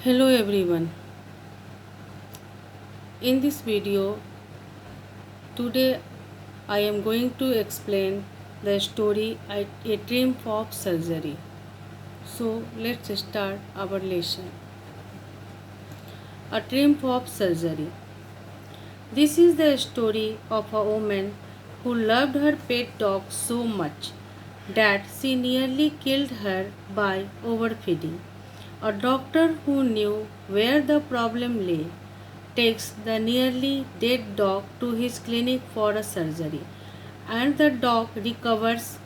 Hello everyone. In this video today I am going to explain the story A Triumph of Surgery. So let's start our lesson. A Triumph of Surgery. This is the story of a woman who loved her pet dog so much that she nearly killed her by overfeeding. A doctor who knew where the problem lay takes the nearly dead dog to his clinic for a surgery, and the dog recovers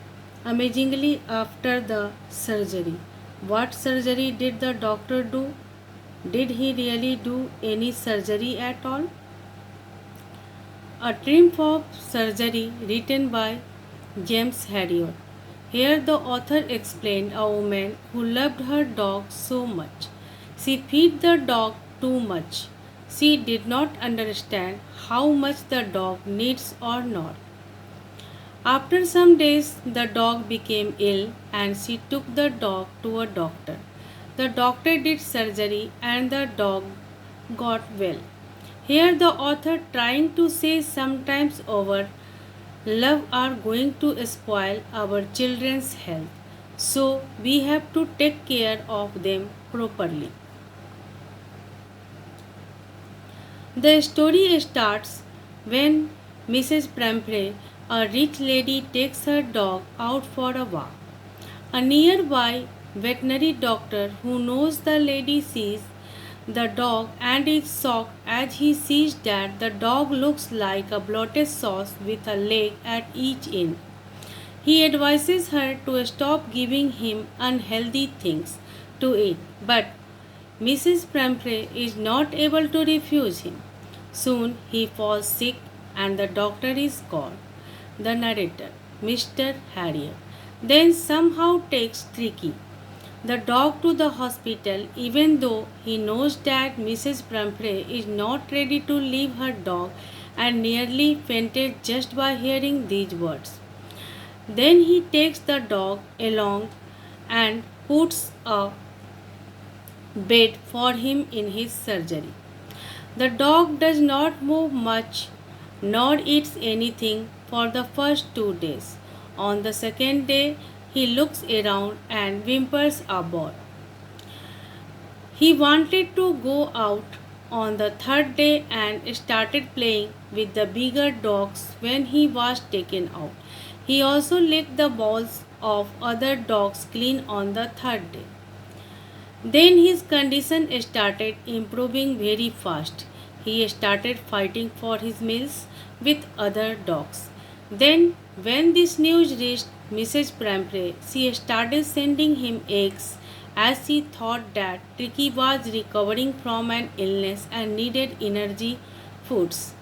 amazingly after the surgery. What surgery did the doctor do? Did he really do any surgery at all? A Triumph of Surgery, written by James Harriot. Here the author explained a woman who loved her dog so much. She fed the dog too much. She did not understand how much the dog needs or not. After some days, the dog became ill and she took the dog to a doctor. The doctor did surgery and the dog got well. Here, the author trying to say sometimes our love are going to spoil our children's health. So, we have to take care of them properly. The story starts when Mrs. Prampre, a rich lady, takes her dog out for a walk. A nearby veterinary doctor who knows the lady sees the dog and is shocked as he sees that the dog looks like a bloated sauce with a leg at each end. He advises her to stop giving him unhealthy things to eat, but Mrs. Prampre is not able to refuse him. Soon he falls sick and the doctor is gone. The narrator, Mr. Harrier, then somehow takes Tricky, the dog, to the hospital even though he knows that Mrs. Prampre is not ready to leave her dog and nearly fainted just by hearing these words. Then he takes the dog along and puts a bed for him in his surgery. The dog does not move much nor eats anything for the first 2 days. On the second day, he looks around and whimpers about. He wanted to go out on the third day and started playing with the bigger dogs when he was taken out. He also licked the balls of other dogs clean on the third day. Then his condition started improving very fast. He started fighting for his meals with other dogs. Then, when this news reached Mrs. Prampre, she started sending him eggs as she thought that Tricky was recovering from an illness and needed energy foods.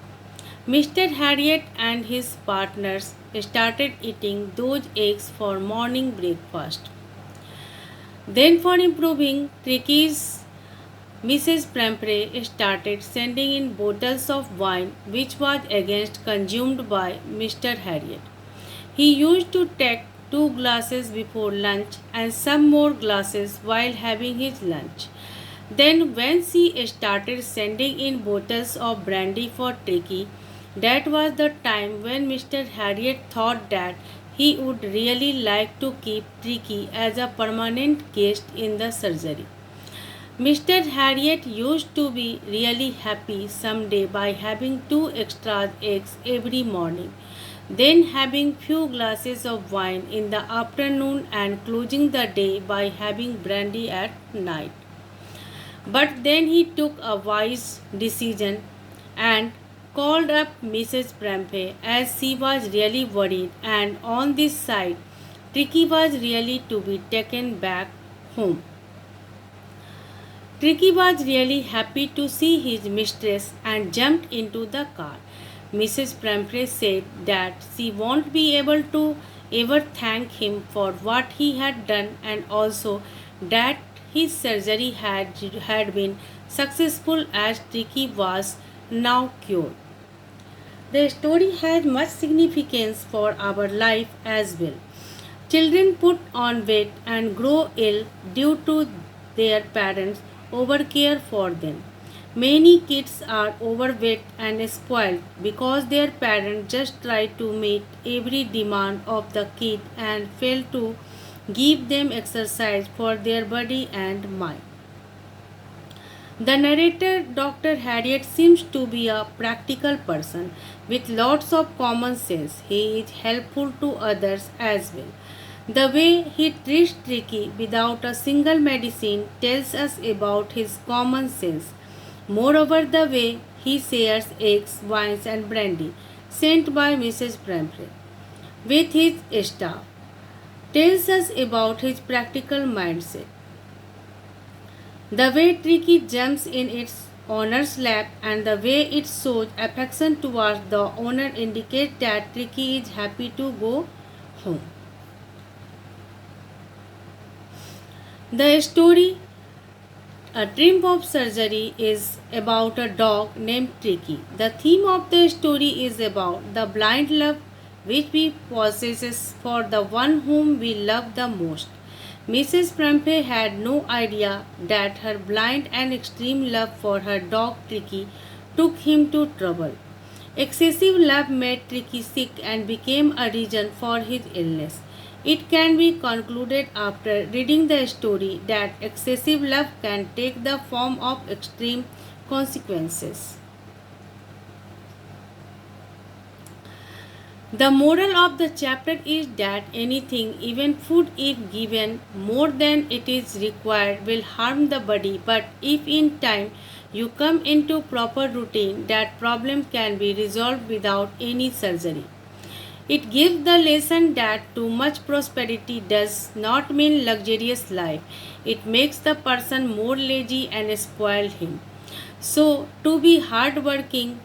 Mr. Harriet and his partners started eating those eggs for morning breakfast. Then, for improving Tricky's, Mrs. Prampre started sending in bottles of wine which was against consumed by Mr. Harriet. He used to take 2 glasses before lunch and some more glasses while having his lunch. Then, when she started sending in bottles of brandy for Tricky, that was the time when Mr. Harriet thought that he would really like to keep Tricky as a permanent guest in the surgery. Mr. Harriet used to be really happy someday by having 2 extra eggs every morning, then having few glasses of wine in the afternoon and closing the day by having brandy at night. But then he took a wise decision and called up Mrs. Prampre as she was really worried, and on this side, Tricky was really to be taken back home. Tricky was really happy to see his mistress and jumped into the car. Mrs. Prampre said that she won't be able to ever thank him for what he had done and also that his surgery had been successful as Tricky was now cured. The story has much significance for our life as well. Children put on weight and grow ill due to their parents overcare for them. Many kids are overweight and spoiled because their parents just try to meet every demand of the kid and fail to give them exercise for their body and mind. The narrator, Dr. Harriet, seems to be a practical person with lots of common sense. He is helpful to others as well. The way he treats Tricky without a single medicine tells us about his common sense. Moreover, the way he shares eggs, wines, and brandy sent by Mrs. Bramley with his staff tells us about his practical mindset. The way Tricky jumps in its owner's lap and the way it shows affection towards the owner indicate that Tricky is happy to go home. The story A Triumph of Surgery is about a dog named Tricky. The theme of the story is about the blind love which we possess for the one whom we love the most. Mrs. Prempeh had no idea that her blind and extreme love for her dog Tricky took him to trouble. Excessive love made Tricky sick and became a reason for his illness. It can be concluded after reading the story that excessive love can take the form of extreme consequences. The moral of the chapter is that anything, even food, if given more than it is required, will harm the body, but if in time you come into proper routine, that problem can be resolved without any surgery. It gives the lesson that too much prosperity does not mean luxurious life. It makes the person more lazy and spoil him. So, to be hardworking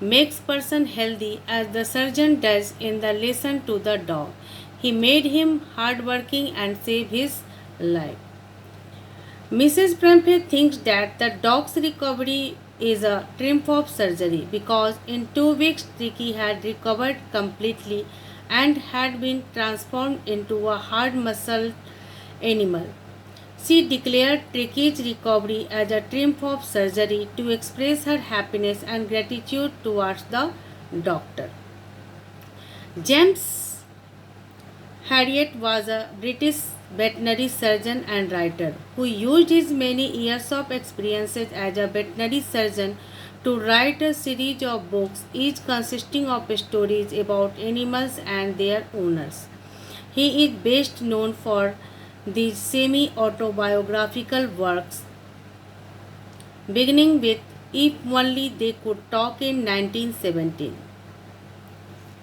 makes person healthy as the surgeon does in the lesson to the dog. He made him hardworking and saved his life. Mrs. Prempeh thinks that the dog's recovery is a triumph of surgery because in 2 weeks Tricky had recovered completely and had been transformed into a hard muscle animal. She declared Tricky's recovery as a triumph of surgery to express her happiness and gratitude towards the doctor. James Harriet was a British veterinary surgeon and writer who used his many years of experiences as a veterinary surgeon to write a series of books, each consisting of stories about animals and their owners. He is best known for the semi-autobiographical works, beginning with If Only They Could Talk in 1917.